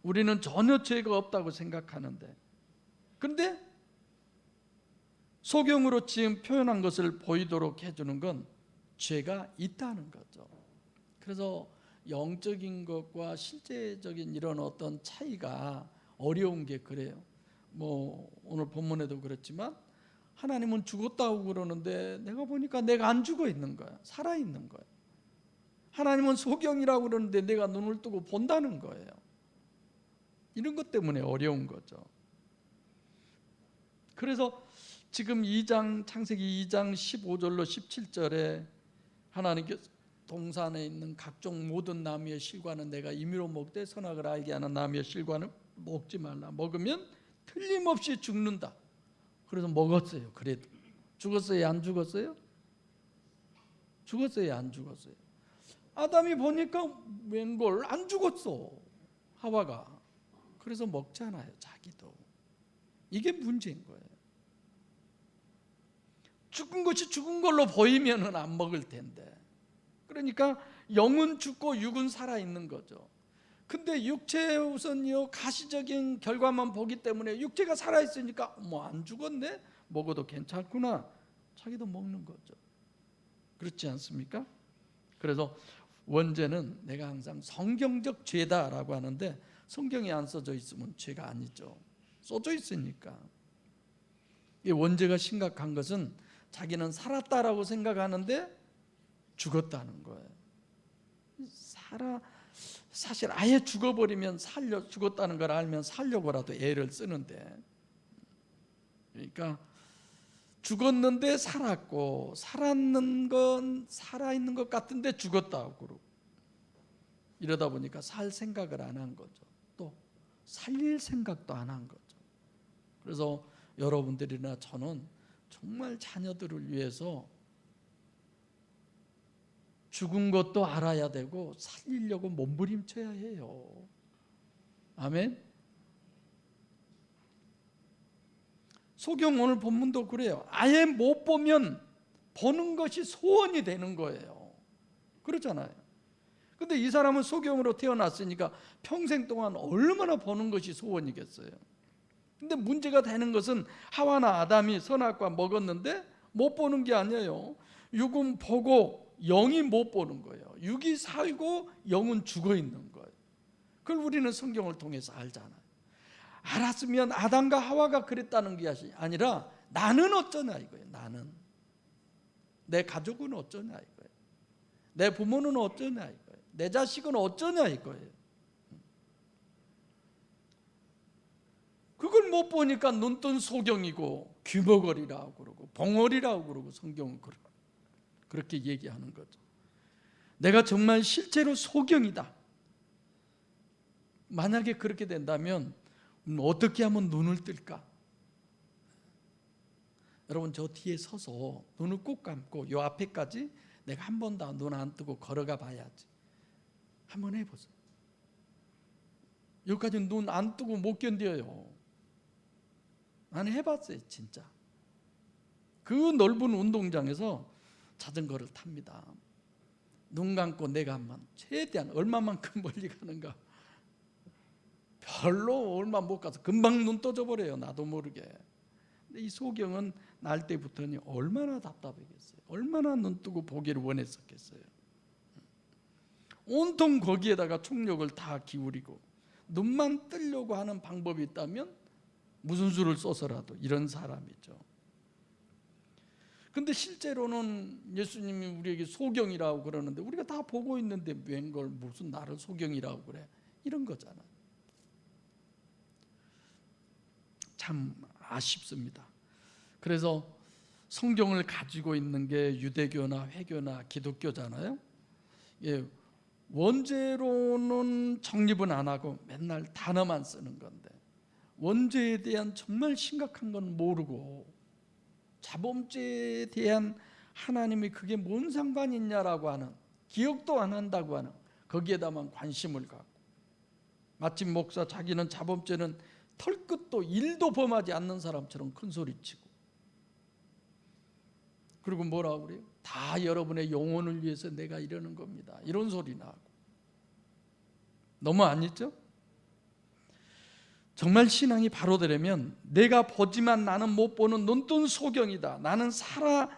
우리는 전혀 죄가 없다고 생각하는데, 그런데 소경으로 지금 표현한 것을 보이도록 해주는 건 죄가 있다는 거죠. 그래서 영적인 것과 실제적인 이런 어떤 차이가 어려운 게 그래요. 오늘 본문에도 그렇지만 하나님은 죽었다고 그러는데 내가 보니까 내가 안 죽어 있는 거야. 살아 있는 거야. 하나님은 소경이라고 그러는데 내가 눈을 뜨고 본다는 거예요. 이런 것 때문에 어려운 거죠. 그래서 지금 창세기 2장 15절로 17절에 하나님께서 동산에 있는 각종 모든 나무의 실과는 내가 임의로 먹되 선악을 알게 하는 나무의 실과는 먹지 말라. 먹으면 틀림없이 죽는다. 그래서 먹었어요. 그래도 죽었어요? 안 죽었어요? 죽었어요? 안 죽었어요? 아담이 보니까 웬걸 안 죽었어. 하와가. 그래서 먹잖아요. 자기도. 이게 문제인 거예요. 죽은 것이 죽은 걸로 보이면은 안 먹을 텐데. 그러니까 영은 죽고 육은 살아있는 거죠. 근데 육체의 우선요 가시적인 결과만 보기 때문에 육체가 살아있으니까 안 죽었네? 먹어도 괜찮구나. 자기도 먹는 거죠. 그렇지 않습니까? 그래서 원죄는 내가 항상 성경적 죄다라고 하는데 성경에 안 써져 있으면 죄가 아니죠. 써져 있으니까. 이 원죄가 심각한 것은 자기는 살았다라고 생각하는데 죽었다는 거예요. 사실 아예 죽어버리면 죽었다는 걸 알면 살려고라도 애를 쓰는데, 그러니까 죽었는데 살았고 살았는 건 살아있는 것 같은데 죽었다고 그러고 이러다 보니까 살 생각을 안 한 거죠. 또 살릴 생각도 안 한 거죠. 그래서 여러분들이나 저는 정말 자녀들을 위해서 죽은 것도 알아야 되고 살리려고 몸부림쳐야 해요. 아멘. 소경 오늘 본문도 그래요. 아예 못 보면 보는 것이 소원이 되는 거예요. 그렇잖아요. 근데 이 사람은 소경으로 태어났으니까 평생 동안 얼마나 보는 것이 소원이겠어요. 근데 문제가 되는 것은 하와나 아담이 선악과 먹었는데 못 보는 게 아니에요. 육은 보고 영이 못 보는 거예요. 육이 살고 영은 죽어 있는 거예요. 그걸 우리는 성경을 통해서 알잖아요. 알았으면 아담과 하와가 그랬다는 게 아니라 나는 어쩌냐 이거예요. 나는 내 가족은 어쩌냐 이거예요. 내 부모는 어쩌냐 이거예요. 내 자식은 어쩌냐 이거예요. 그걸 못 보니까 눈뜬 소경이고 귀머거리라고 그러고 봉어리라고 그러고 성경은 그렇게 얘기하는 거죠. 내가 정말 실제로 소경이다. 만약에 그렇게 된다면 어떻게 하면 눈을 뜰까? 여러분 저 뒤에 서서 눈을 꼭 감고 요 앞에까지 내가 한 번 더 눈 안 뜨고 걸어가 봐야지. 한번 해보세요. 여기까지 눈 안 뜨고 못 견뎌요. 나는 해봤어요 진짜. 그 넓은 운동장에서 자전거를 탑니다. 눈 감고 내가 한번 최대한 얼마만큼 멀리 가는가. 별로 얼마 못 가서 금방 눈 떠져 버려요. 나도 모르게. 근데 이 소경은 날 때부터는 얼마나 답답했겠어요. 얼마나 눈 뜨고 보기를 원했었겠어요. 온통 거기에다가 총력을 다 기울이고 눈만 뜨려고 하는 방법이 있다면 무슨 수를 써서라도 이런 사람이죠. 근데 실제로는 예수님이 우리에게 소경이라고 그러는데 우리가 다 보고 있는데 웬걸 무슨 나를 소경이라고 그래, 이런 거잖아. 참 아쉽습니다. 그래서 성경을 가지고 있는 게 유대교나 회교나 기독교잖아요. 예, 원죄로는 정립은 안 하고 맨날 단어만 쓰는 건데 원죄에 대한 정말 심각한 건 모르고 자범죄에 대한 하나님이 그게 뭔 상관이 있냐라고 하는, 기억도 안 한다고 하는, 거기에다만 관심을 갖고 마치 목사 자기는 자범죄는 털끝도 1도 범하지 않는 사람처럼 큰 소리치고, 그리고 뭐라고 그래요? 다 여러분의 영혼을 위해서 내가 이러는 겁니다, 이런 소리나 하고. 너무 안 있죠? 정말 신앙이 바로 되려면 내가 보지만 나는 못 보는 눈뜬 소경이다, 나는 살아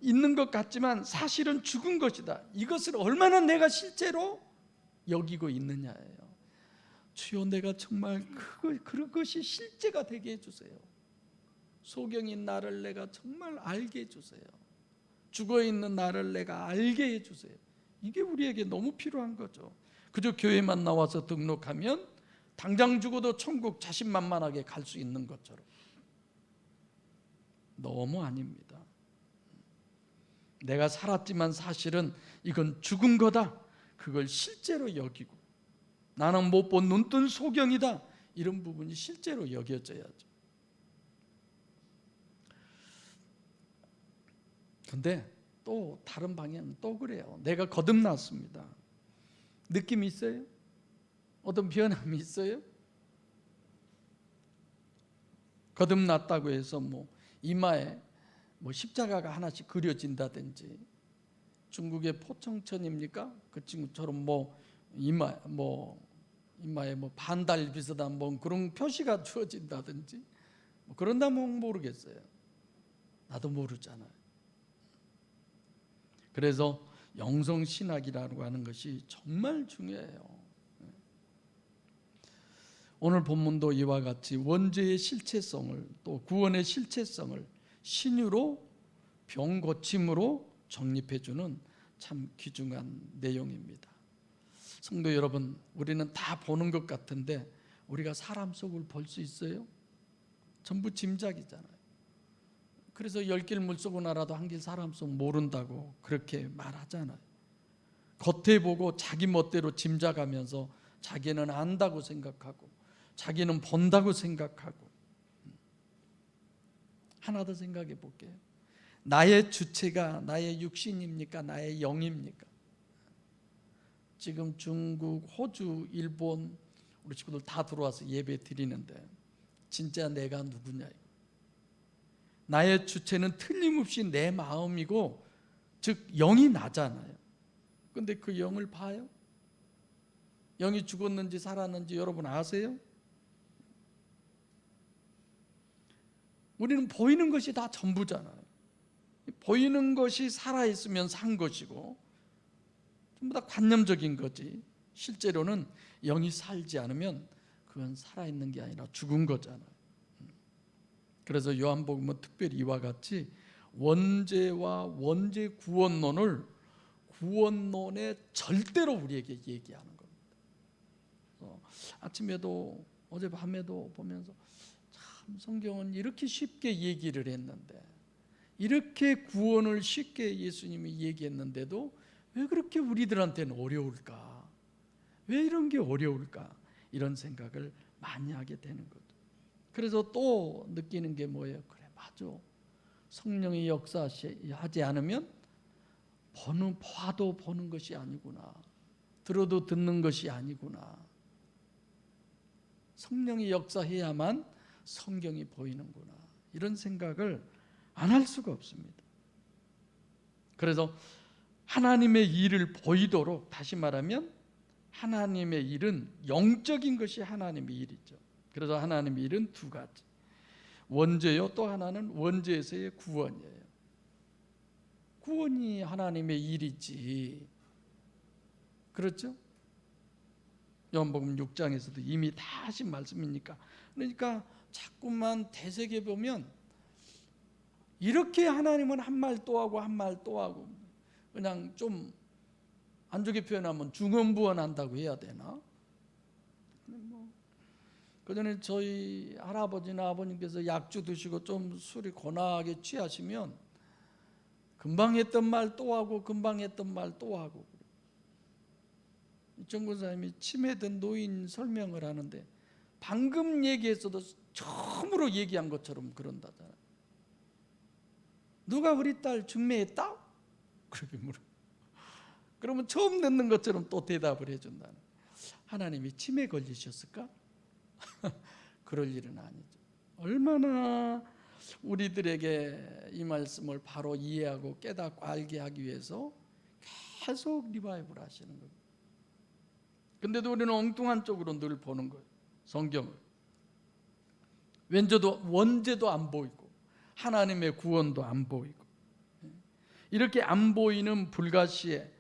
있는 것 같지만 사실은 죽은 것이다, 이것을 얼마나 내가 실제로 여기고 있느냐예요. 주여, 내가 정말 그것이 실제가 되게 해주세요. 소경인 나를 내가 정말 알게 해주세요. 죽어있는 나를 내가 알게 해주세요. 이게 우리에게 너무 필요한 거죠. 그저 교회만 나와서 등록하면 당장 죽어도 천국 자신만만하게 갈 수 있는 것처럼. 너무 아닙니다. 내가 살았지만 사실은 이건 죽은 거다, 그걸 실제로 여기고, 나는 못 본 눈뜬 소경이다, 이런 부분이 실제로 여겨져야죠. 근데 또 다른 방향은 또 그래요. 내가 거듭났습니다. 느낌이 있어요? 어떤 변함이 있어요? 거듭났다고 해서 이마에 십자가가 하나씩 그려진다든지, 중국의 포청천입니까? 그 친구처럼 이마에 반달 비슷한 그런 표시가 주어진다든지, 그런다면 모르겠어요. 나도 모르잖아요. 그래서 영성신학이라고 하는 것이 정말 중요해요. 오늘 본문도 이와 같이 원죄의 실체성을, 또 구원의 실체성을 신유로, 병 고침으로 정립해주는 참 귀중한 내용입니다. 성도 여러분, 우리는 다 보는 것 같은데 우리가 사람 속을 볼 수 있어요? 전부 짐작이잖아요. 그래서 10길 물속은 알아도 한 길 사람 속 모른다고 그렇게 말하잖아요. 겉에 보고 자기 멋대로 짐작하면서 자기는 안다고 생각하고 자기는 본다고 생각하고. 하나 더 생각해 볼게요. 나의 주체가 나의 육신입니까? 나의 영입니까? 지금 중국, 호주, 일본 우리 친구들 다 들어와서 예배 드리는데 진짜 내가 누구냐? 나의 주체는 틀림없이 내 마음이고, 즉 영이 나잖아요. 근데 그 영을 봐요? 영이 죽었는지 살았는지 여러분 아세요? 우리는 보이는 것이 다 전부잖아요. 보이는 것이 살아있으면 산 것이고 전부 다 관념적인 거지, 실제로는 영이 살지 않으면 그건 살아있는 게 아니라 죽은 거잖아요. 그래서 요한복음은 특별히 이와 같이 원죄와 원죄 구원론을 구원론의 절대로 우리에게 얘기하는 겁니다. 아침에도 어젯밤에도 보면서 참 성경은 이렇게 쉽게 얘기를 했는데, 이렇게 구원을 쉽게 예수님이 얘기했는데도 왜 그렇게 우리들한테는 어려울까? 왜 이런 게 어려울까? 이런 생각을 많이 하게 되는 거죠. 그래서 또 느끼는 게 뭐예요? 그래, 맞아. 성령이 역사하지 않으면 봐도 보는 것이 아니구나. 들어도 듣는 것이 아니구나. 성령이 역사해야만 성경이 보이는구나. 이런 생각을 안 할 수가 없습니다. 그래서 하나님의 일을 보이도록, 다시 말하면 하나님의 일은 영적인 것이 하나님의 일이죠. 그래서 하나님의 일은 두 가지. 원죄요, 또 하나는 원죄에서의 구원이에요. 구원이 하나님의 일이지. 그렇죠? 요한복음 6장에서도 이미 다 하신 말씀이니까. 그러니까 자꾸만 되새겨보면 이렇게 하나님은 한 말 또 하고 한 말 또 하고, 그냥 좀 안 좋게 표현하면 중언부언한다고 해야 되나? 그전에 저희 할아버지나 아버님께서 약주 드시고 좀 술이 고나하게 취하시면 금방 했던 말 또 하고 금방 했던 말 또 하고. 정권사님이 치매든 노인 설명을 하는데 방금 얘기했어도 처음으로 얘기한 것처럼 그런다잖아요. 누가 우리 딸 중매했다? 그렇게 물어. 그러면 처음 듣는 것처럼 또 대답을 해준다는. 하나님이 치매 걸리셨을까? 그럴 일은 아니죠. 얼마나 우리들에게 이 말씀을 바로 이해하고 깨닫고 알게 하기 위해서 계속 리바이벌 하시는 거예요. 근데도 우리는 엉뚱한 쪽으로 늘 보는 거예요. 성경을. 원죄도 안 보이고 하나님의 구원도 안 보이고, 이렇게 안 보이는 불가시에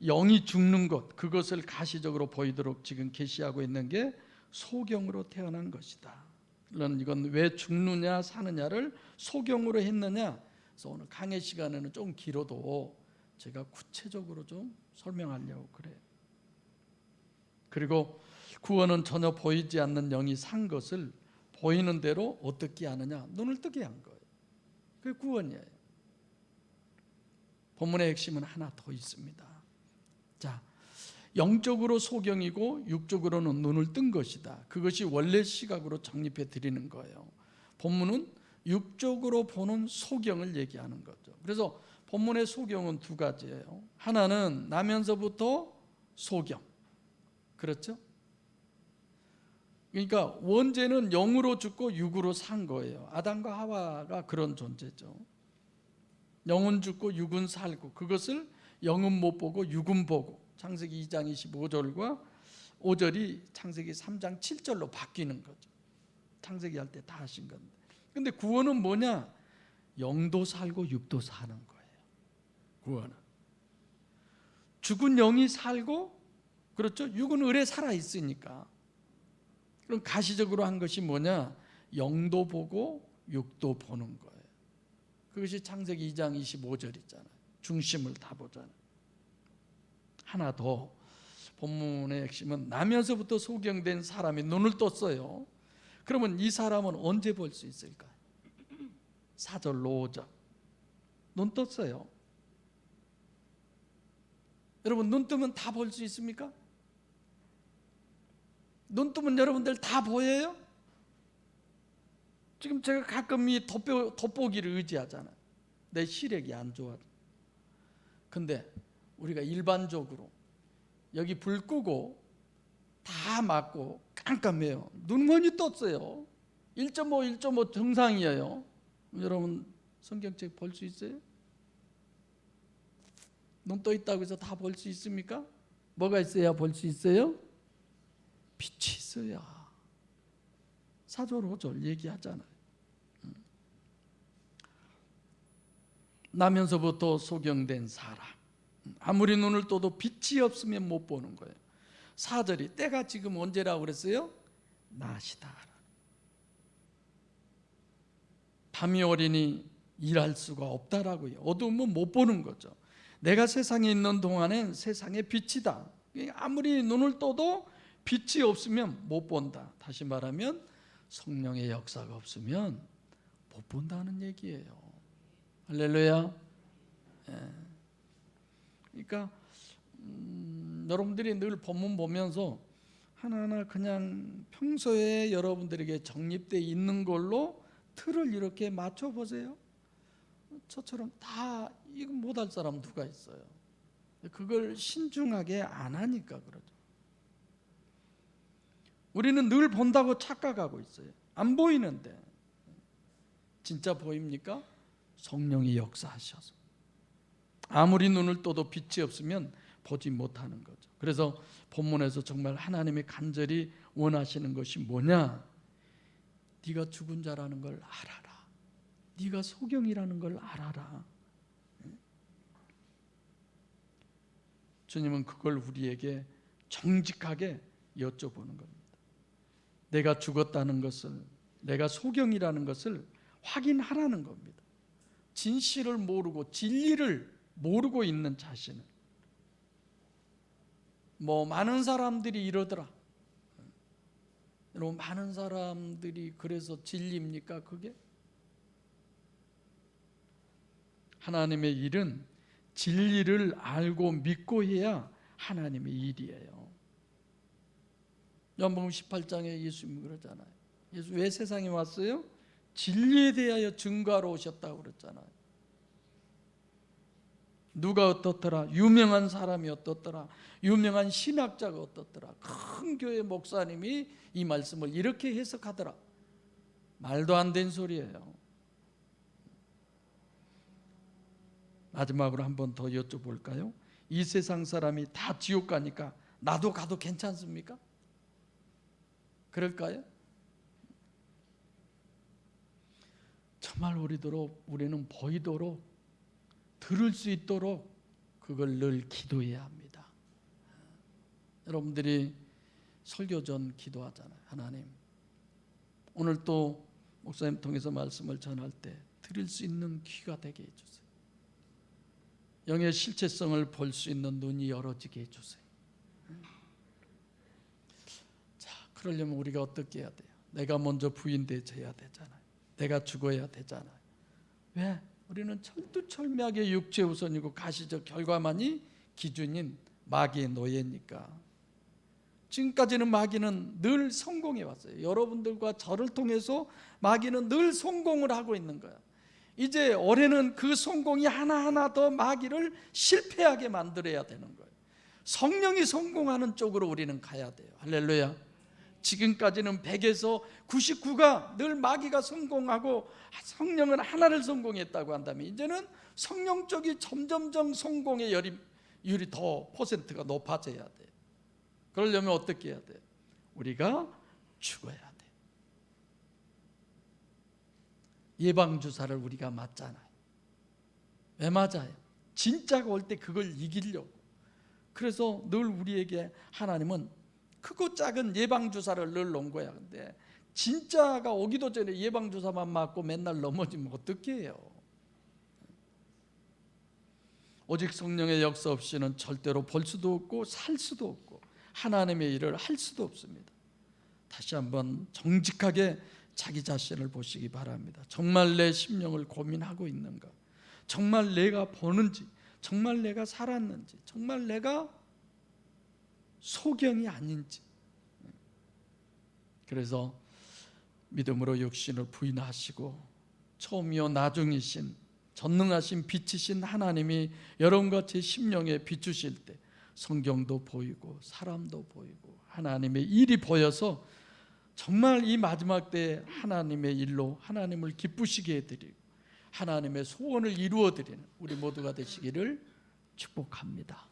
영이 죽는 것, 그것을 가시적으로 보이도록 지금 계시하고 있는 게 소경으로 태어난 것이다. 이건 왜 죽느냐 사느냐를 소경으로 했느냐. 그래서 오늘 강의 시간에는 좀 길어도 제가 구체적으로 좀 설명하려고 그래요. 그리고 구원은 전혀 보이지 않는 영이 산 것을 보이는 대로 어떻게 하느냐, 눈을 뜨게 한 거예요. 그게 구원이에요. 본문의 핵심은 하나 더 있습니다. 자, 영적으로 소경이고 육적으로는 눈을 뜬 것이다. 그것이 원래 시각으로 정립해 드리는 거예요. 본문은 육적으로 보는 소경을 얘기하는 거죠. 그래서 본문의 소경은 두 가지예요. 하나는 나면서부터 소경. 그렇죠? 그러니까 원죄는 영으로 죽고 육으로 산 거예요. 아담과 하와가 그런 존재죠. 영은 죽고 육은 살고, 그것을 영은 못 보고 육은 보고, 창세기 2장 25절과 5절이 창세기 3장 7절로 바뀌는 거죠. 창세기 할 때 다 하신 건데. 근데 구원은 뭐냐? 영도 살고 육도 사는 거예요. 구원은 죽은 영이 살고, 그렇죠? 육은 을에 살아 있으니까. 그럼 가시적으로 한 것이 뭐냐? 영도 보고 육도 보는 거예요. 그것이 창세기 2장 25절 있잖아요. 중심을 다 보잖아요. 하나 더, 본문의 핵심은 나면서부터 소경된 사람이 눈을 떴어요. 그러면 이 사람은 언제 볼 수 있을까? 4절로 5절. 눈 떴어요. 여러분, 눈 뜨면 다 볼 수 있습니까? 눈 뜨면 여러분들 다 보여요? 지금 제가 가끔 이 돋보기를 의지하잖아요. 내 시력이 안 좋아. 근데 우리가 일반적으로 여기 불 끄고 다 막고 깜깜해요. 눈먼이 떴어요. 1.5 정상이에요. 여러분 성경책 볼 수 있어요? 눈 떠 있다고 해서 다 볼 수 있습니까? 뭐가 있어야 볼 수 있어요? 빛이 있어야. 4절 5절 얘기하잖아요. 나면서부터 소경된 사람, 아무리 눈을 떠도 빛이 없으면 못 보는 거예요. 4절이 때가 지금 언제라고 그랬어요? 낮이다. 밤이 오리니 일할 수가 없다라고요. 어두우면 못 보는 거죠. 내가 세상에 있는 동안엔 세상의 빛이다. 아무리 눈을 떠도 빛이 없으면 못 본다. 다시 말하면 성령의 역사가 없으면 못 본다는 얘기예요. 할렐루야. 예. 그러니까 여러분들이 늘 본문 보면서 하나하나 그냥 평소에 여러분들에게 정립되어 있는 걸로 틀을 이렇게 맞춰보세요. 저처럼 다 이거 못할 사람 누가 있어요? 그걸 신중하게 안 하니까 그러죠. 우리는 늘 본다고 착각하고 있어요. 안 보이는데 진짜 보입니까? 성령이 역사하셔서. 아무리 눈을 떠도 빛이 없으면 보지 못하는 거죠. 그래서 본문에서 정말 하나님이 간절히 원하시는 것이 뭐냐? 네가 죽은 자라는 걸 알아라. 네가 소경이라는 걸 알아라. 주님은 그걸 우리에게 정직하게 여쭤보는 겁니다. 내가 죽었다는 것을, 내가 소경이라는 것을 확인하라는 겁니다. 진실을 모르고 진리를 모르고 있는 자신은, 많은 사람들이 이러더라. 여러분, 많은 사람들이 그래서 진리입니까? 그게? 하나님의 일은 진리를 알고 믿고 해야 하나님의 일이에요. 요한복음 18장에 예수님이 그러잖아요. 예수 왜 세상에 왔어요? 진리에 대하여 증거하러 오셨다고 그랬잖아요. 누가 어떻더라? 유명한 사람이 어떻더라? 유명한 신학자가 어떻더라? 큰 교회 목사님이 이 말씀을 이렇게 해석하더라. 말도 안 되는 소리예요. 마지막으로 한 번 더 여쭤볼까요? 이 세상 사람이 다 지옥 가니까 나도 가도 괜찮습니까? 그럴까요? 정말 우리는 보이도록, 들을 수 있도록 그걸 늘 기도해야 합니다. 여러분들이 설교 전 기도하잖아요. 하나님, 오늘 또 목사님 통해서 말씀을 전할 때 들을 수 있는 귀가 되게 해주세요. 영의 실체성을 볼 수 있는 눈이 열어지게 해주세요. 자, 그러려면 우리가 어떻게 해야 돼요? 내가 먼저 부인돼야 되잖아요. 내가 죽어야 되잖아요. 왜? 우리는 철두철미하게 육체 우선이고 가시적 결과만이 기준인 마귀의 노예니까. 지금까지는 마귀는 늘 성공해 왔어요. 여러분들과 저를 통해서 마귀는 늘 성공을 하고 있는 거야. 이제 올해는 그 성공이 하나하나 더 마귀를 실패하게 만들어야 되는 거예요. 성령이 성공하는 쪽으로 우리는 가야 돼요. 할렐루야. 지금까지는 100에서 99가 늘 마귀가 성공하고 성령은 하나를 성공했다고 한다면, 이제는 성령 쪽이 점점점 성공의 율이 더 퍼센트가 높아져야 돼요. 그러려면 어떻게 해야 돼요? 우리가 죽어야 돼요. 예방주사를 우리가 맞잖아요. 왜 맞아요? 진짜가 올 때 그걸 이기려고. 그래서 늘 우리에게 하나님은 크고 작은 예방주사를 늘 놓은 거야. 근데 진짜가 오기도 전에 예방주사만 맞고 맨날 넘어지면 어떻게 해요? 오직 성령의 역사 없이는 절대로 볼 수도 없고 살 수도 없고 하나님의 일을 할 수도 없습니다. 다시 한번 정직하게 자기 자신을 보시기 바랍니다. 정말 내 심령을 고민하고 있는가? 정말 내가 보는지, 정말 내가 살았는지, 정말 내가 소경이 아닌지. 그래서 믿음으로 육신을 부인하시고 처음이요 나중이신 전능하신 빛이신 하나님이 여러분과 제 심령에 비추실 때 성경도 보이고 사람도 보이고 하나님의 일이 보여서 정말 이 마지막 때에 하나님의 일로 하나님을 기쁘시게 해드리고 하나님의 소원을 이루어드리는 우리 모두가 되시기를 축복합니다.